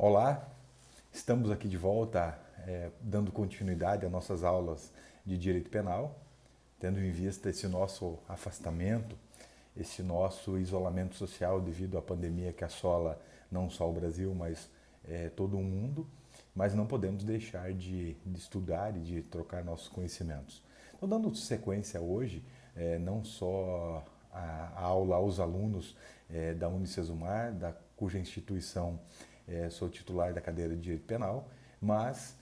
Olá, estamos aqui de volta, dando continuidade às nossas aulas de Direito Penal, tendo em vista esse nosso afastamento, esse nosso isolamento social devido à pandemia que assola não só o Brasil, mas todo o mundo, mas não podemos deixar de estudar e de trocar nossos conhecimentos. Então, dando sequência hoje, não só a aula aos alunos da Unicesumar, cuja instituição sou titular da cadeira de Direito Penal, mas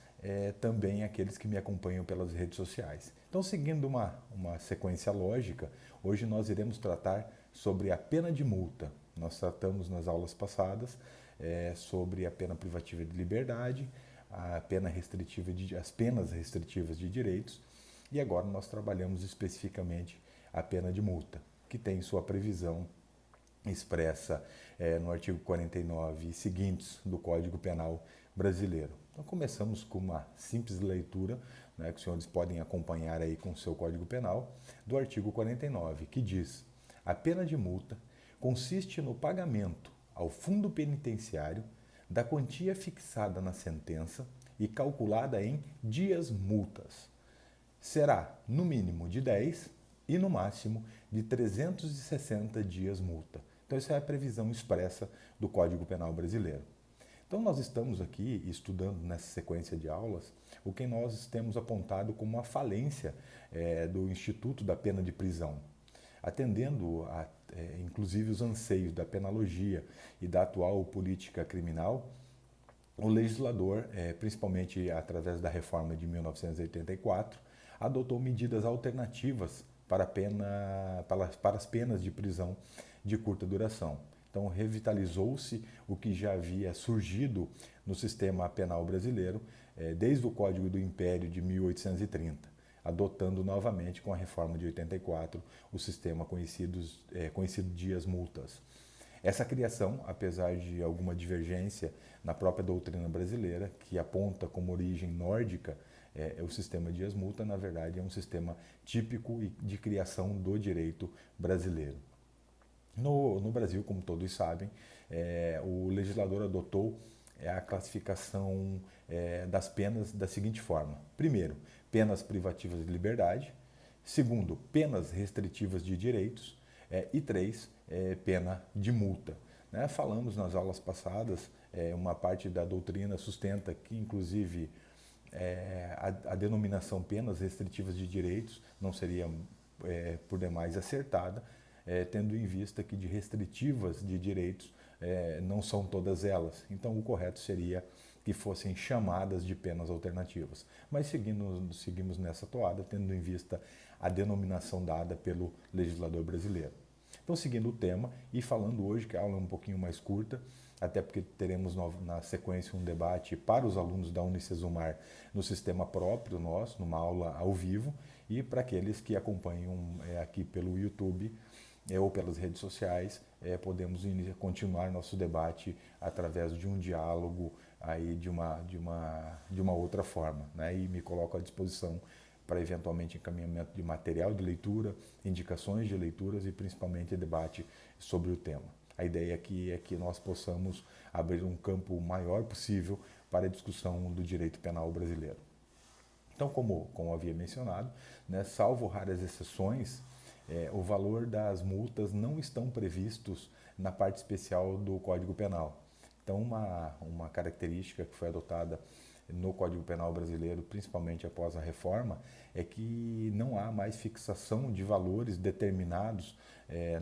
também aqueles que me acompanham pelas redes sociais. Então, seguindo uma sequência lógica, hoje nós iremos tratar sobre a pena de multa. Nós tratamos nas aulas passadas sobre a pena privativa de liberdade, as penas restritivas de direitos, e agora nós trabalhamos especificamente a pena de multa, que tem sua previsão expressa no artigo 49 e seguintes do Código Penal brasileiro. Então começamos com uma simples leitura, né, que os senhores podem acompanhar aí com o seu Código Penal, do artigo 49, que diz: a pena de multa consiste no pagamento ao fundo penitenciário da quantia fixada na sentença e calculada em dias multas. Será no mínimo de 10 e no máximo de 360 dias multa. Então, essa é a previsão expressa do Código Penal brasileiro. Então, nós estamos aqui estudando nessa sequência de aulas o que nós temos apontado como uma falência do Instituto da Pena de Prisão, atendendo inclusive os anseios da penologia e da atual política criminal. O legislador, principalmente através da reforma de 1984, adotou medidas alternativas para as penas de prisão de curta duração. Então, revitalizou-se o que já havia surgido no sistema penal brasileiro desde o Código do Império de 1830, adotando novamente com a reforma de 84 o sistema conhecido dias multas. Essa criação, apesar de alguma divergência na própria doutrina brasileira, que aponta como origem nórdica o sistema dias multa, na verdade é um sistema típico de criação do direito brasileiro. No Brasil, como todos sabem, o legislador adotou a classificação das penas da seguinte forma: primeiro, penas privativas de liberdade; segundo, penas restritivas de direitos; e três, pena de multa. Falamos nas aulas passadas, uma parte da doutrina sustenta que, inclusive, a denominação penas restritivas de direitos não seria por demais acertada, tendo em vista que de restritivas de direitos não são todas elas. Então, o correto seria que fossem chamadas de penas alternativas. Mas seguimos nessa toada, tendo em vista a denominação dada pelo legislador brasileiro. Então, seguindo o tema e falando hoje, que a aula é um pouquinho mais curta, até porque teremos na sequência um debate para os alunos da Unicesumar no sistema próprio nosso, numa aula ao vivo, e para aqueles que acompanham aqui pelo YouTube ou pelas redes sociais, podemos continuar nosso debate através de um diálogo aí de uma outra forma, né? E me coloco à disposição para eventualmente encaminhamento de material de leitura, indicações de leituras e principalmente debate sobre o tema. A ideia aqui é que nós possamos abrir um campo maior possível para a discussão do direito penal brasileiro. Então, como havia mencionado, né, salvo raras exceções, o valor das multas não estão previstos na parte especial do Código Penal. Então, uma característica que foi adotada no Código Penal brasileiro, principalmente após a reforma, é que não há mais fixação de valores determinados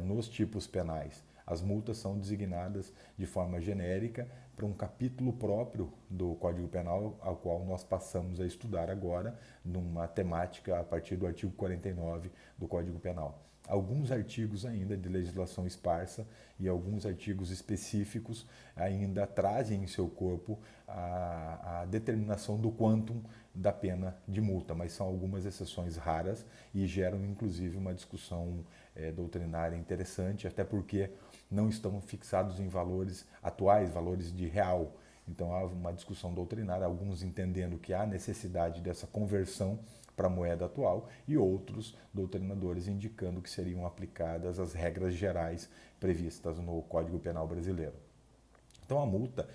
nos tipos penais. As multas são designadas de forma genérica para um capítulo próprio do Código Penal, ao qual nós passamos a estudar agora, numa temática a partir do artigo 49 do Código Penal. Alguns artigos ainda de legislação esparsa e alguns artigos específicos ainda trazem em seu corpo a determinação do quantum da pena de multa, mas são algumas exceções raras e geram inclusive uma discussão doutrinária interessante, até porque não estão fixados em valores atuais, valores de real. Então há uma discussão doutrinária, alguns entendendo que há necessidade dessa conversão para a moeda atual e outros doutrinadores indicando que seriam aplicadas as regras gerais previstas no Código Penal brasileiro. Então a multa,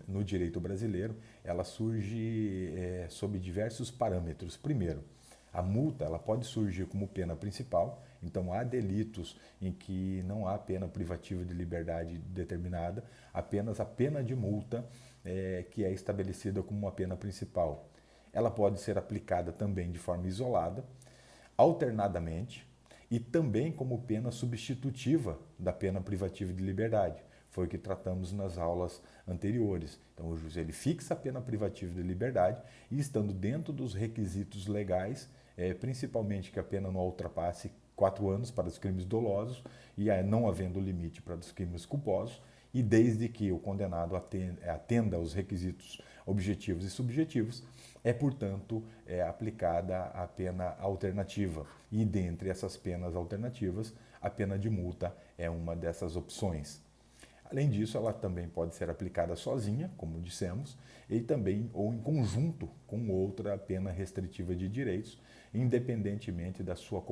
no direito brasileiro, ela surge sob diversos parâmetros. Primeiro, a multa ela pode surgir como pena principal, então há delitos em que não há pena privativa de liberdade determinada, apenas a pena de multa que é estabelecida como uma pena principal. Ela pode ser aplicada também de forma isolada, alternadamente e também como pena substitutiva da pena privativa de liberdade. Foi o que tratamos nas aulas anteriores. Então o juiz ele fixa a pena privativa de liberdade e estando dentro dos requisitos legais, principalmente que a pena não ultrapasse 4 anos para os crimes dolosos e não havendo limite para os crimes culposos, e desde que o condenado atenda aos requisitos objetivos e subjetivos, portanto, aplicada a pena alternativa. E dentre essas penas alternativas, a pena de multa é uma dessas opções. Além disso, ela também pode ser aplicada sozinha, como dissemos, e também ou em conjunto com outra pena restritiva de direitos, independentemente da sua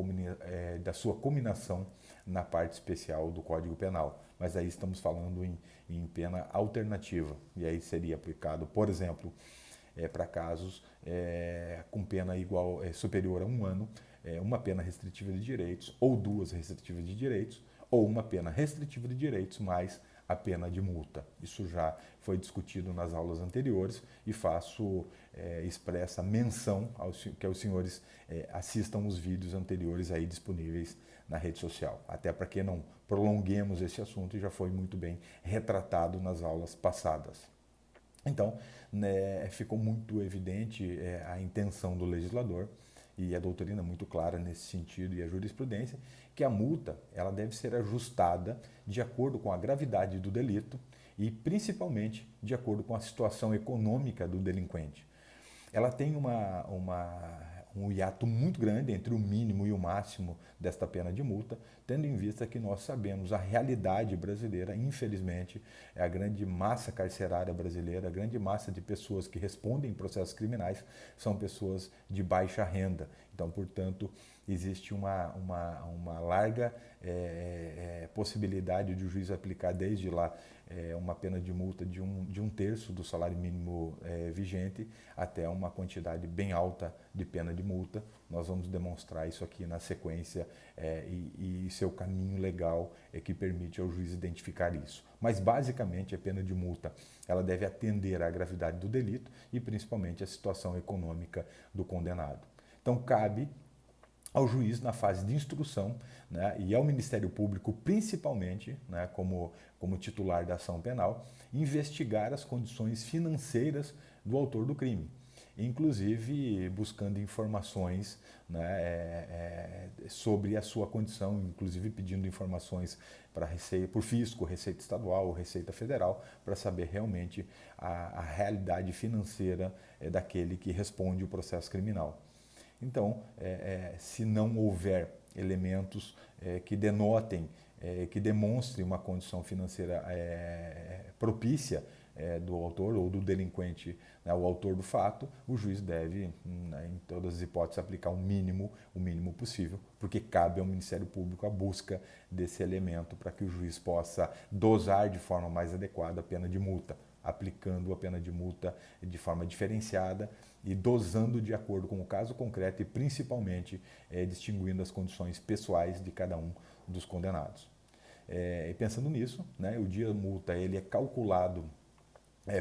combinação na parte especial do Código Penal. Mas aí estamos falando em pena alternativa, e aí seria aplicado, por exemplo, para casos com pena superior a 1 ano, uma pena restritiva de direitos, ou 2 restritivas de direitos, ou uma pena restritiva de direitos mais a pena de multa. Isso já foi discutido nas aulas anteriores e faço expressa menção que os senhores assistam os vídeos anteriores aí disponíveis na rede social. Até para que não prolonguemos esse assunto e já foi muito bem retratado nas aulas passadas. Então, ficou muito evidente a intenção do legislador e a doutrina muito clara nesse sentido e a jurisprudência, que a multa ela deve ser ajustada de acordo com a gravidade do delito e principalmente de acordo com a situação econômica do delinquente. Ela tem um hiato muito grande entre o mínimo e o máximo desta pena de multa, tendo em vista que nós sabemos a realidade brasileira, infelizmente, a grande massa carcerária brasileira, a grande massa de pessoas que respondem em processos criminais são pessoas de baixa renda. Então, portanto, existe uma larga possibilidade de o juiz aplicar desde lá uma pena de multa de um terço do salário mínimo vigente até uma quantidade bem alta de pena de multa. Nós vamos demonstrar isso aqui na sequência e seu caminho legal que permite ao juiz identificar isso. Mas basicamente a pena de multa ela deve atender à gravidade do delito e principalmente à situação econômica do condenado. Então cabe ao juiz na fase de instrução, né, e ao Ministério Público principalmente, né, como titular da ação penal, investigar as condições financeiras do autor do crime, inclusive buscando informações, né, sobre a sua condição, inclusive pedindo informações por fisco, Receita Estadual ou Receita Federal, para saber realmente a realidade financeira daquele que responde o processo criminal. Então, se não houver elementos que denotem, que demonstrem uma condição financeira propícia do autor ou do delinquente, né, o autor do fato, o juiz deve, em todas as hipóteses, aplicar o mínimo possível, porque cabe ao Ministério Público a busca desse elemento para que o juiz possa dosar de forma mais adequada a pena de multa, aplicando a pena de multa de forma diferenciada e dosando de acordo com o caso concreto e principalmente distinguindo as condições pessoais de cada um dos condenados. E pensando nisso, né, o dia multa ele é calculado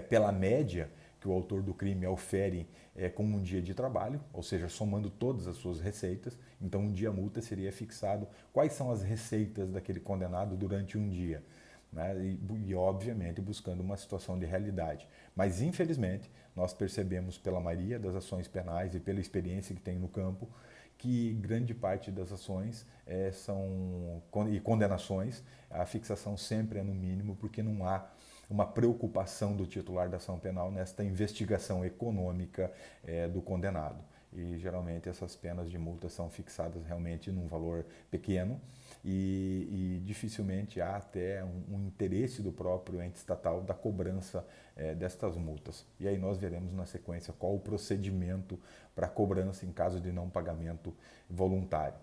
pela média que o autor do crime ofere com um dia de trabalho, ou seja, somando todas as suas receitas. Então um dia multa seria fixado quais são as receitas daquele condenado durante um dia. Né, e obviamente buscando uma situação de realidade. Mas infelizmente nós percebemos pela maioria das ações penais e pela experiência que tem no campo que grande parte das ações e condenações, a fixação sempre é no mínimo porque não há uma preocupação do titular da ação penal nesta investigação econômica do condenado. E geralmente essas penas de multa são fixadas realmente num valor pequeno e dificilmente há até um interesse do próprio ente estatal da cobrança destas multas. E aí nós veremos na sequência qual o procedimento para cobrança em caso de não pagamento voluntário.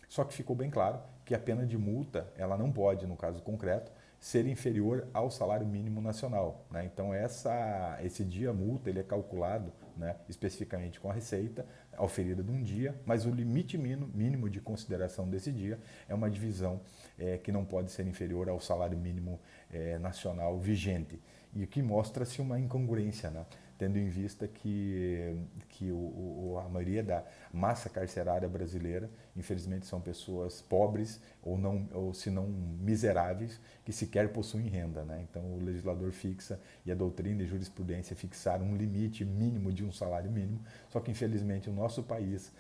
Só que ficou bem claro que a pena de multa, ela não pode, no caso concreto, ser inferior ao salário mínimo nacional, né? Então esse dia multa ele é calculado, né, especificamente com a Receita, oferida de um dia, mas o limite mínimo de consideração desse dia é uma divisão que não pode ser inferior ao salário mínimo nacional vigente, e que mostra-se uma incongruência, né? Tendo em vista que a maioria da massa carcerária brasileira, infelizmente, são pessoas pobres ou se não miseráveis, que sequer possuem renda, né? Então o legislador fixa, e a doutrina e jurisprudência fixaram um limite mínimo de um salário mínimo, só que infelizmente o nosso país,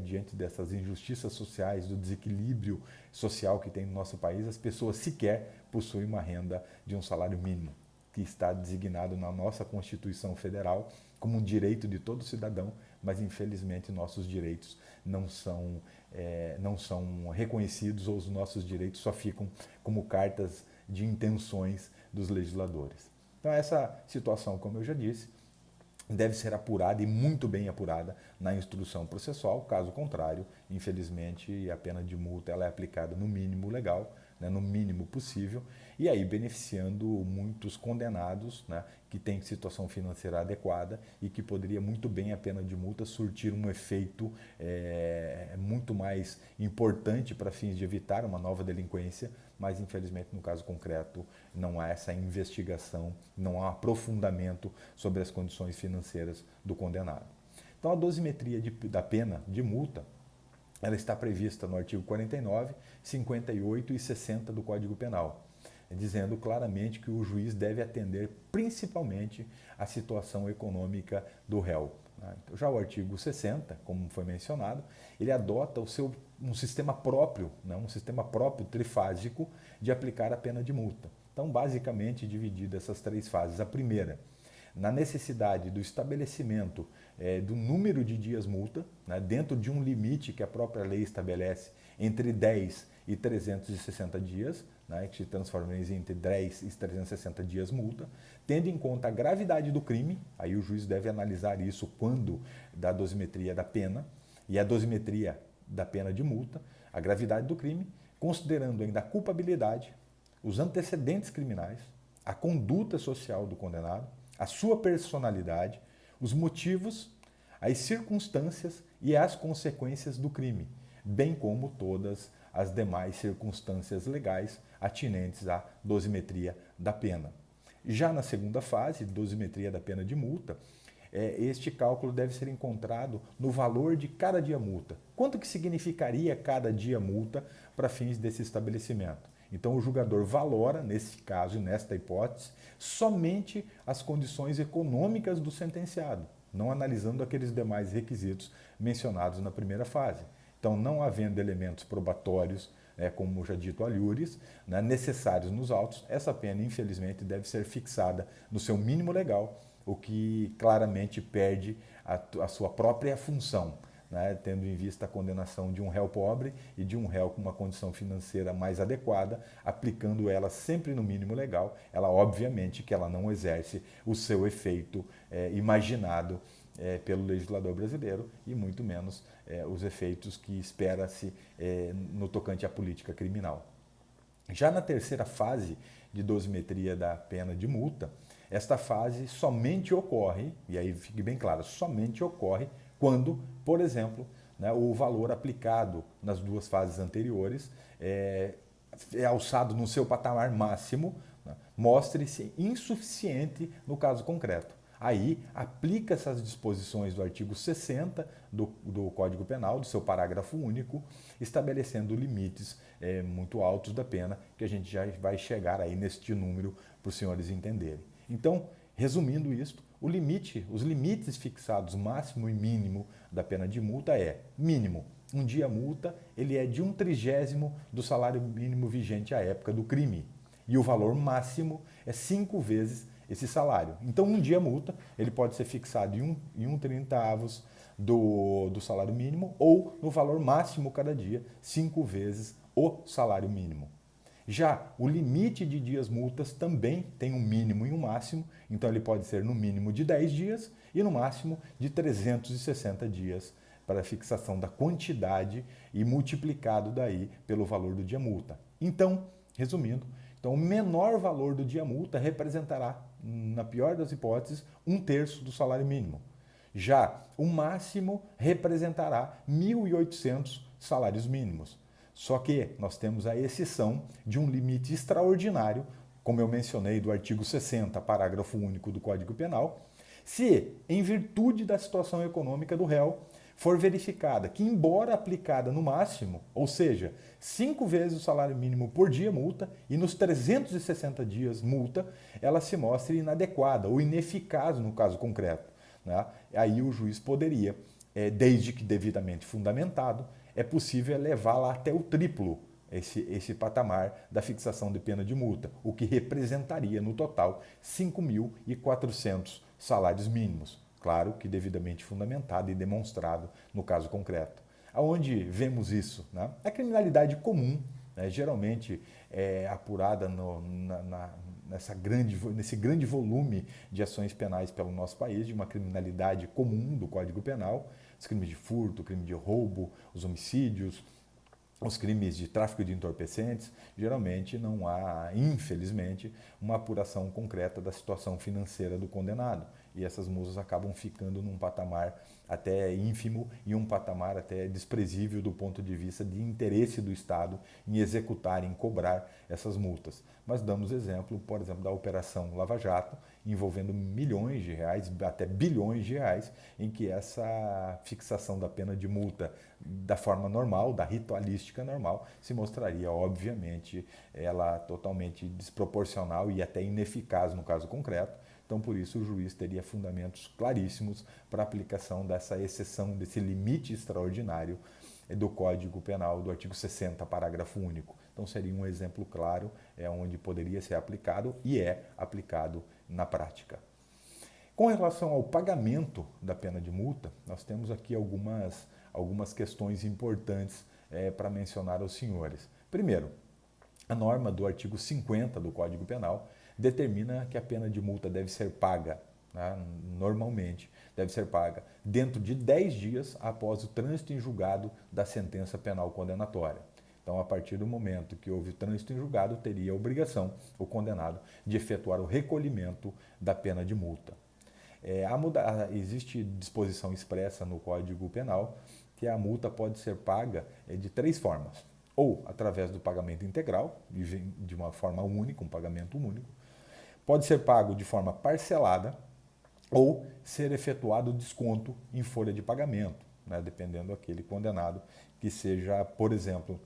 diante dessas injustiças sociais, do desequilíbrio social que tem no nosso país, as pessoas sequer possuem uma renda de um salário mínimo, que está designado na nossa Constituição Federal como um direito de todo cidadão, mas infelizmente nossos direitos não são reconhecidos, ou os nossos direitos só ficam como cartas de intenções dos legisladores. Então essa situação, como eu já disse, deve ser apurada, e muito bem apurada, na instrução processual. Caso contrário, infelizmente, a pena de multa ela é aplicada no mínimo legal, né, no mínimo possível, e aí beneficiando muitos condenados, né, que têm situação financeira adequada e que poderia muito bem a pena de multa surtir um efeito muito mais importante para fins de evitar uma nova delinquência, mas infelizmente no caso concreto não há essa investigação, não há aprofundamento sobre as condições financeiras do condenado. Então a dosimetria da pena de multa, ela está prevista no artigo 49, 58 e 60 do Código Penal, dizendo claramente que o juiz deve atender principalmente à situação econômica do réu. Já o artigo 60, como foi mencionado, ele adota um sistema próprio, né, um sistema próprio trifásico de aplicar a pena de multa. Então, basicamente, dividida essas três fases. A primeira, na necessidade do estabelecimento do número de dias multa, né, dentro de um limite que a própria lei estabelece entre 10 e 360 dias, né, que se transforma entre 10 e 360 dias multa, tendo em conta a gravidade do crime, aí o juiz deve analisar isso quando da dosimetria da pena, e a dosimetria da pena de multa, a gravidade do crime, considerando ainda a culpabilidade, os antecedentes criminais, a conduta social do condenado, a sua personalidade, os motivos, as circunstâncias e as consequências do crime, bem como todas as demais circunstâncias legais atinentes à dosimetria da pena. Já na segunda fase, dosimetria da pena de multa, este cálculo deve ser encontrado no valor de cada dia multa. Quanto que significaria cada dia multa para fins desse estabelecimento? Então o julgador valora, nesse caso e nesta hipótese, somente as condições econômicas do sentenciado, não analisando aqueles demais requisitos mencionados na primeira fase. Então, não havendo elementos probatórios, como já dito alhures, né, necessários nos autos, essa pena, infelizmente, deve ser fixada no seu mínimo legal, o que claramente perde a sua própria função, né, tendo em vista a condenação de um réu pobre e de um réu com uma condição financeira mais adequada, aplicando ela sempre no mínimo legal, ela obviamente que ela não exerce o seu efeito imaginado pelo legislador brasileiro, e muito menos os efeitos que espera-se no tocante à política criminal. Já na terceira fase de dosimetria da pena de multa, esta fase somente ocorre, e aí fique bem claro, somente ocorre quando, por exemplo, né, o valor aplicado nas duas fases anteriores é alçado no seu patamar máximo, né, mostre-se insuficiente no caso concreto. Aí aplica essas disposições do artigo 60 do Código Penal, do seu parágrafo único, estabelecendo limites muito altos da pena, que a gente já vai chegar aí neste número para os senhores entenderem. Então, resumindo isto, os limites fixados máximo e mínimo da pena de multa mínimo, um dia multa, ele é de 1/30 do salário mínimo vigente à época do crime. E o valor máximo é 5 vezes esse salário. Então, um dia multa, ele pode ser fixado em 1/30 do salário mínimo, ou no valor máximo cada dia, 5 vezes o salário mínimo. Já o limite de dias multas também tem um mínimo e um máximo, então ele pode ser no mínimo de 10 dias e no máximo de 360 dias para a fixação da quantidade e multiplicado daí pelo valor do dia multa. Então, resumindo, o menor valor do dia multa representará, na pior das hipóteses, 1/3 do salário mínimo. Já o máximo representará 1.800 salários mínimos. Só que nós temos a exceção de um limite extraordinário, como eu mencionei, do artigo 60, parágrafo único do Código Penal, se, em virtude da situação econômica do réu, for verificada que, embora aplicada no máximo, ou seja, 5 vezes o salário mínimo por dia multa e nos 360 dias multa, ela se mostre inadequada ou ineficaz no caso concreto, né? Aí o juiz poderia, desde que devidamente fundamentado, é possível levá-la até o triplo, esse patamar da fixação de pena de multa, o que representaria no total 5.400 salários mínimos. Claro que devidamente fundamentado e demonstrado no caso concreto. Aonde vemos isso? Né? A criminalidade comum, né, geralmente apurada nesse grande volume de ações penais pelo nosso país, de uma criminalidade comum do Código Penal, os crimes de furto, crime de roubo, os homicídios, os crimes de tráfico de entorpecentes, geralmente não há, infelizmente, uma apuração concreta da situação financeira do condenado. E essas multas acabam ficando num patamar até ínfimo e um patamar até desprezível do ponto de vista de interesse do Estado em executar, em cobrar essas multas. Mas damos exemplo, por exemplo, da Operação Lava Jato, envolvendo milhões de reais, até bilhões de reais, em que essa fixação da pena de multa da forma normal, da ritualística normal, se mostraria, obviamente, ela totalmente desproporcional e até ineficaz no caso concreto. Então, por isso, o juiz teria fundamentos claríssimos para a aplicação dessa exceção, desse limite extraordinário do Código Penal, do artigo 60, parágrafo único. Então, seria um exemplo claro onde poderia ser aplicado e é aplicado na prática. Com relação ao pagamento da pena de multa, nós temos aqui algumas questões importantes para mencionar aos senhores. Primeiro, a norma do artigo 50 do Código Penal determina que a pena de multa deve ser paga, né, normalmente, deve ser paga dentro de 10 dias após o trânsito em julgado da sentença penal condenatória. Então, a partir do momento que houve trânsito em julgado, teria a obrigação, o condenado, de efetuar o recolhimento da pena de multa. Existe disposição expressa no Código Penal que a multa pode ser paga de 3 formas. Ou através do pagamento integral, de uma forma única, um pagamento único. Pode ser pago de forma parcelada ou ser efetuado desconto em folha de pagamento, né, dependendo daquele condenado que seja, por exemplo,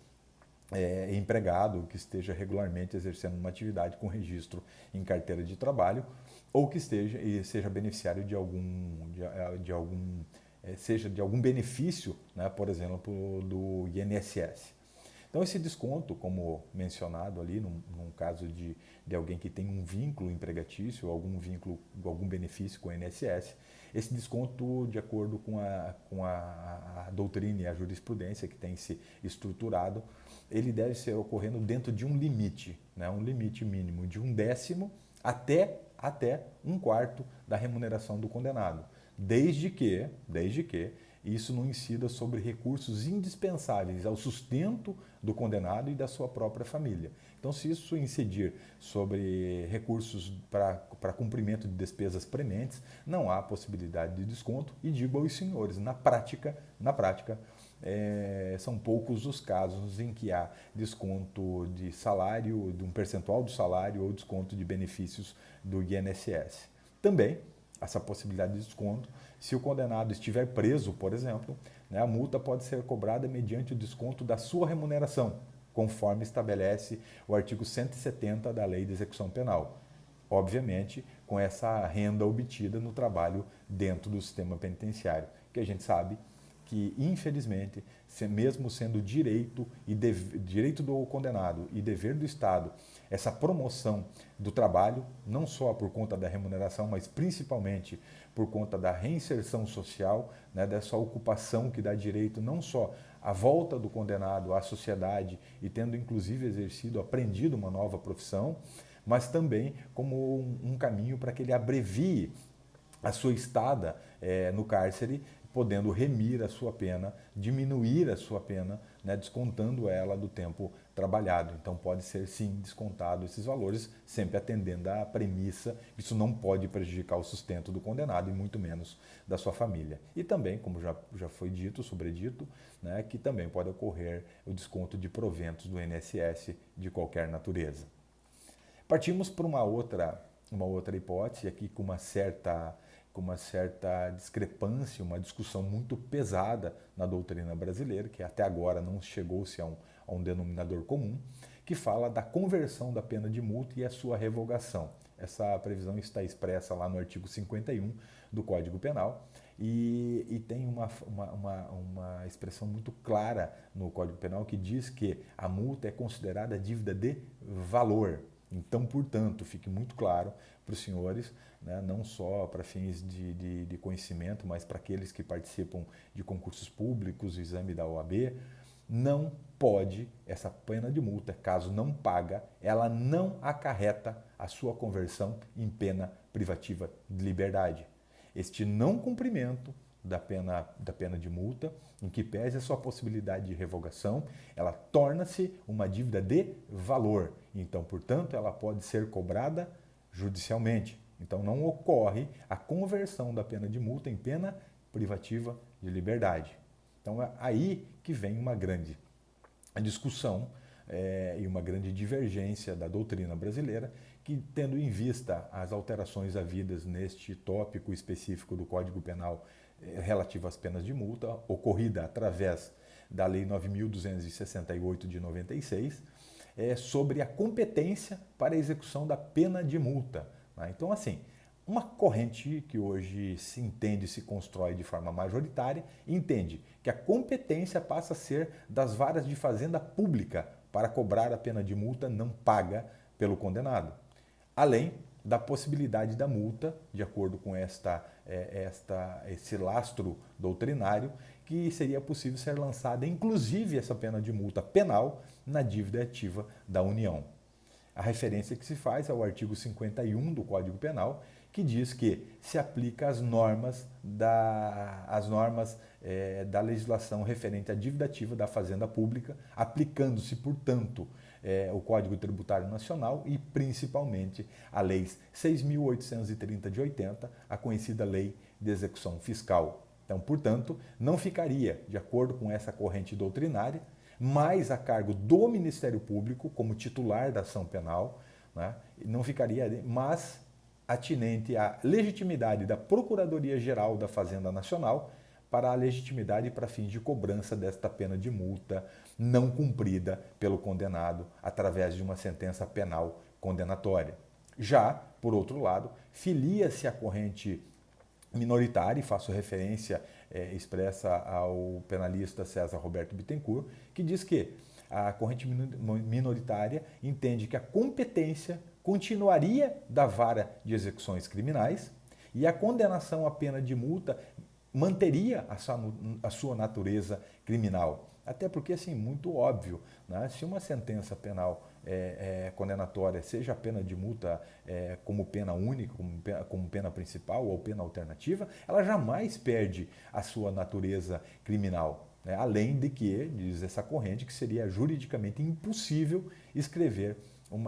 empregado, que esteja regularmente exercendo uma atividade com registro em carteira de trabalho ou que seja beneficiário de algum benefício, né, por exemplo, do INSS. Então, esse desconto, como mencionado ali, num caso de alguém que tem um vínculo empregatício, algum benefício com o INSS, esse desconto, de acordo com a doutrina e a jurisprudência que tem se estruturado, ele deve ser ocorrendo dentro de um limite, né, um limite mínimo de 1/10 até 1/4 da remuneração do condenado, desde que isso não incida sobre recursos indispensáveis ao sustento do condenado e da sua própria família. Então, se isso incidir sobre recursos para cumprimento de despesas prementes, não há possibilidade de desconto. E digo aos senhores, na prática, são poucos os casos em que há desconto de salário, de um percentual do salário ou desconto de benefícios do INSS. Também, essa possibilidade de desconto, se o condenado estiver preso, por exemplo, né, a multa pode ser cobrada mediante o desconto da sua remuneração, conforme estabelece o artigo 170 da Lei de Execução Penal. Obviamente, com essa renda obtida no trabalho dentro do sistema penitenciário, que a gente sabe que, infelizmente, mesmo sendo direito do condenado e dever do Estado, essa promoção do trabalho, não só por conta da remuneração, mas principalmente por conta da reinserção social, né, dessa ocupação que dá direito não só à volta do condenado à sociedade e tendo inclusive aprendido uma nova profissão, mas também como um caminho para que ele abrevie a sua estada no cárcere, podendo remir a sua pena, diminuir a sua pena, né, descontando ela do tempo trabalhado. Então pode ser sim descontado esses valores, sempre atendendo à premissa que isso não pode prejudicar o sustento do condenado e muito menos da sua família. E também, como já foi dito, sobredito, né, que também pode ocorrer o desconto de proventos do INSS de qualquer natureza. Partimos para uma outra hipótese aqui com uma certa discrepância, uma discussão muito pesada na doutrina brasileira, que até agora não chegou-se a um denominador comum, que fala da conversão da pena de multa e a sua revogação. Essa previsão está expressa lá no artigo 51 do Código Penal e tem uma expressão muito clara no Código Penal que diz que a multa é considerada dívida de valor. Então, portanto, fique muito claro para os senhores, né, não só para fins de conhecimento, mas para aqueles que participam de concursos públicos, exame da OAB, não pode, essa pena de multa, caso não paga, ela não acarreta a sua conversão em pena privativa de liberdade. Este não cumprimento da pena de multa, em que pese a sua possibilidade de revogação, ela torna-se uma dívida de valor. Então, portanto, ela pode ser cobrada judicialmente. Então, não ocorre a conversão da pena de multa em pena privativa de liberdade. Então, é aí que vem uma grande discussão e uma grande divergência da doutrina brasileira, que, tendo em vista as alterações havidas neste tópico específico do Código Penal relativo às penas de multa, ocorrida através da Lei 9.268 de 96, sobre a competência para a execução da pena de multa. Né? Então, assim, uma corrente que hoje se entende, se constrói de forma majoritária, entende que a competência passa a ser das varas de fazenda pública para cobrar a pena de multa não paga pelo condenado. Além da possibilidade da multa, de acordo com esse lastro doutrinário, que seria possível ser lançada, inclusive essa pena de multa penal, na dívida ativa da União. A referência que se faz ao artigo 51 do Código Penal, que diz que se aplica as normas da legislação referente à dívida ativa da Fazenda Pública, aplicando-se, portanto, o Código Tributário Nacional e, principalmente, a Lei 6.830 de 80, a conhecida Lei de Execução Fiscal. Então, portanto, não ficaria, de acordo com essa corrente doutrinária, mais a cargo do Ministério Público, como titular da ação penal, né? Não ficaria, mas atinente à legitimidade da Procuradoria-Geral da Fazenda Nacional para a legitimidade para fins de cobrança desta pena de multa não cumprida pelo condenado através de uma sentença penal condenatória. Já, por outro lado, filia-se a corrente minoritária, e faço referência expressa ao penalista César Roberto Bittencourt, que diz que a corrente minoritária entende que a competência continuaria da vara de execuções criminais e a condenação à pena de multa manteria a sua natureza criminal. Até porque, assim, muito óbvio, né? Se uma sentença penal condenatória, seja a pena de multa como pena única, como pena principal ou pena alternativa, ela jamais perde a sua natureza criminal. Né? Além de que, diz essa corrente, que seria juridicamente impossível escrever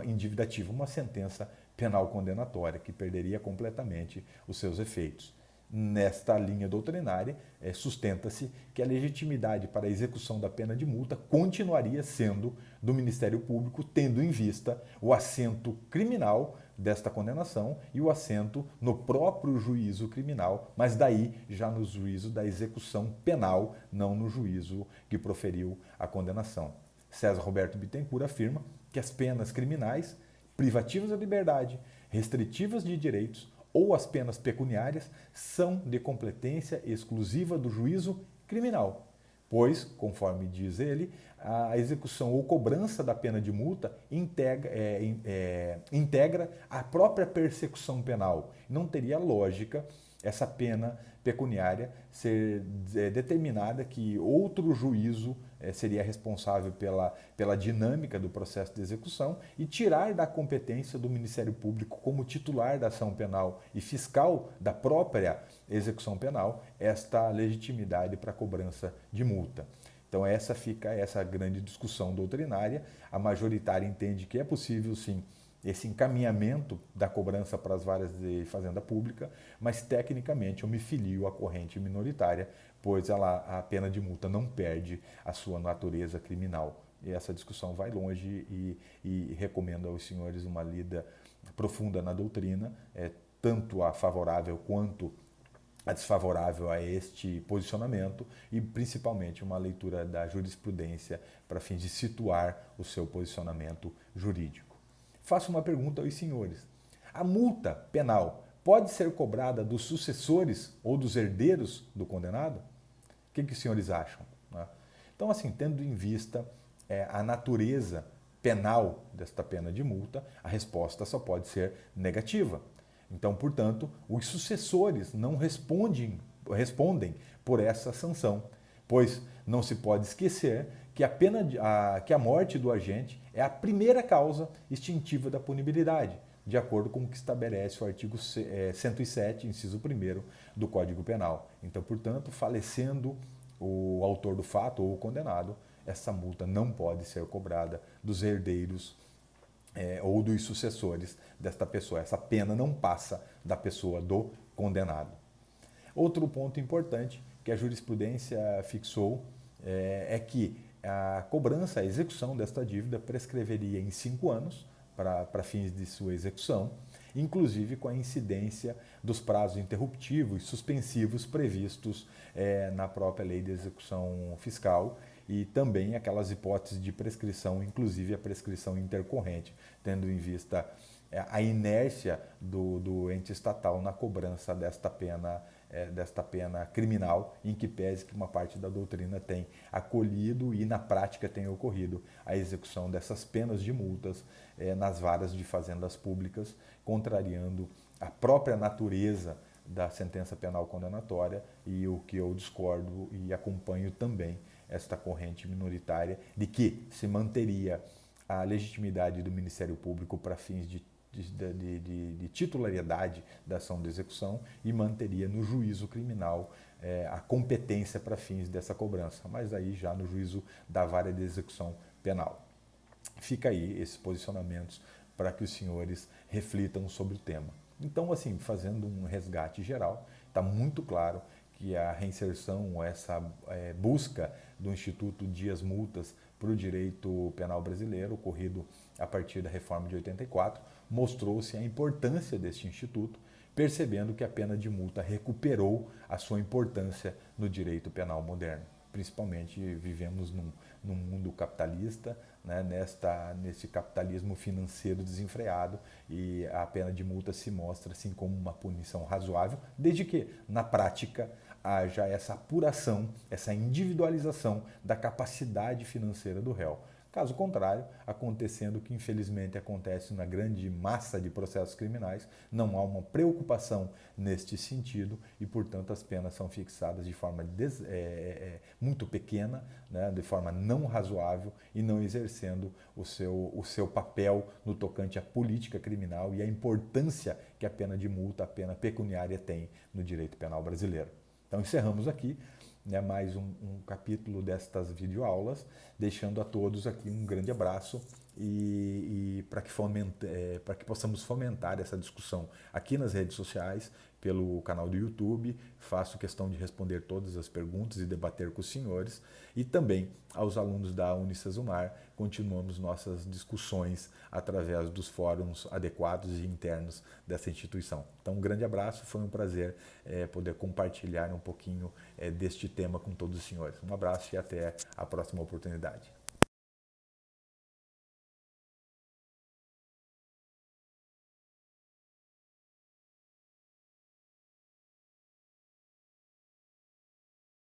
em dívida ativa uma sentença penal condenatória, que perderia completamente os seus efeitos. Nesta linha doutrinária, sustenta-se que a legitimidade para a execução da pena de multa continuaria sendo do Ministério Público, tendo em vista o assento criminal desta condenação e o assento no próprio juízo criminal, mas daí já no juízo da execução penal, não no juízo que proferiu a condenação. César Roberto Bittencourt afirma que as penas criminais, privativas da liberdade, restritivas de direitos, ou as penas pecuniárias são de competência exclusiva do juízo criminal, pois, conforme diz ele, a execução ou cobrança da pena de multa integra a própria persecução penal. Não teria lógica essa pena pecuniária ser determinada que outro juízo seria responsável pela dinâmica do processo de execução e tirar da competência do Ministério Público como titular da ação penal e fiscal da própria execução penal esta legitimidade para a cobrança de multa. Então fica essa grande discussão doutrinária. A majoritária entende que é possível sim esse encaminhamento da cobrança para as varas de fazenda pública, mas tecnicamente eu me filio à corrente minoritária, pois a pena de multa não perde a sua natureza criminal. E essa discussão vai longe e recomendo aos senhores uma lida profunda na doutrina, tanto a favorável quanto a desfavorável a este posicionamento e principalmente uma leitura da jurisprudência para fins de situar o seu posicionamento jurídico. Faço uma pergunta aos senhores. A multa penal pode ser cobrada dos sucessores ou dos herdeiros do condenado? O que os senhores acham? Então, assim, tendo em vista a natureza penal desta pena de multa, a resposta só pode ser negativa. Então, portanto, os sucessores não respondem por essa sanção, pois não se pode esquecer que a morte do agente é a primeira causa extintiva da punibilidade, de acordo com o que estabelece o artigo 107, inciso 1º do Código Penal. Então, portanto, falecendo o autor do fato ou o condenado, essa multa não pode ser cobrada dos herdeiros ou dos sucessores desta pessoa. Essa pena não passa da pessoa do condenado. Outro ponto importante que a jurisprudência fixou é que a cobrança, a execução desta dívida prescreveria em 5 anos para fins de sua execução, inclusive com a incidência dos prazos interruptivos e suspensivos previstos na própria lei de execução fiscal e também aquelas hipóteses de prescrição, inclusive a prescrição intercorrente, tendo em vista a inércia do ente estatal na cobrança desta pena criminal, em que pese que uma parte da doutrina tem acolhido e na prática tem ocorrido a execução dessas penas de multas nas varas de fazendas públicas, contrariando a própria natureza da sentença penal condenatória e o que eu discordo e acompanho também esta corrente minoritária de que se manteria a legitimidade do Ministério Público para fins de titularidade da ação de execução e manteria no juízo criminal a competência para fins dessa cobrança, mas aí já no juízo da vara de execução penal. Fica aí esses posicionamentos para que os senhores reflitam sobre o tema. Então, assim, fazendo um resgate geral, está muito claro que a reinserção, essa busca do Instituto Dias-Multas para o direito penal brasileiro, ocorrido a partir da reforma de 84, mostrou-se a importância deste instituto, percebendo que a pena de multa recuperou a sua importância no direito penal moderno. Principalmente vivemos num mundo capitalista, né, nesse capitalismo financeiro desenfreado, e a pena de multa se mostra assim como uma punição razoável, desde que, na prática, haja essa apuração, essa individualização da capacidade financeira do réu. Caso contrário, acontecendo o que infelizmente acontece na grande massa de processos criminais, não há uma preocupação neste sentido e, portanto, as penas são fixadas de forma muito pequena, né, de forma não razoável e não exercendo o seu papel no tocante à política criminal e à importância que a pena de multa, a pena pecuniária tem no direito penal brasileiro. Então, encerramos aqui mais um capítulo destas videoaulas, deixando a todos aqui um grande abraço e para que possamos fomentar essa discussão aqui nas redes sociais, pelo canal do YouTube. Faço questão de responder todas as perguntas e debater com os senhores. E também aos alunos da Unicesumar, continuamos nossas discussões através dos fóruns adequados e internos dessa instituição. Então, um grande abraço, foi um prazer poder compartilhar um pouquinho deste tema com todos os senhores. Um abraço e até a próxima oportunidade.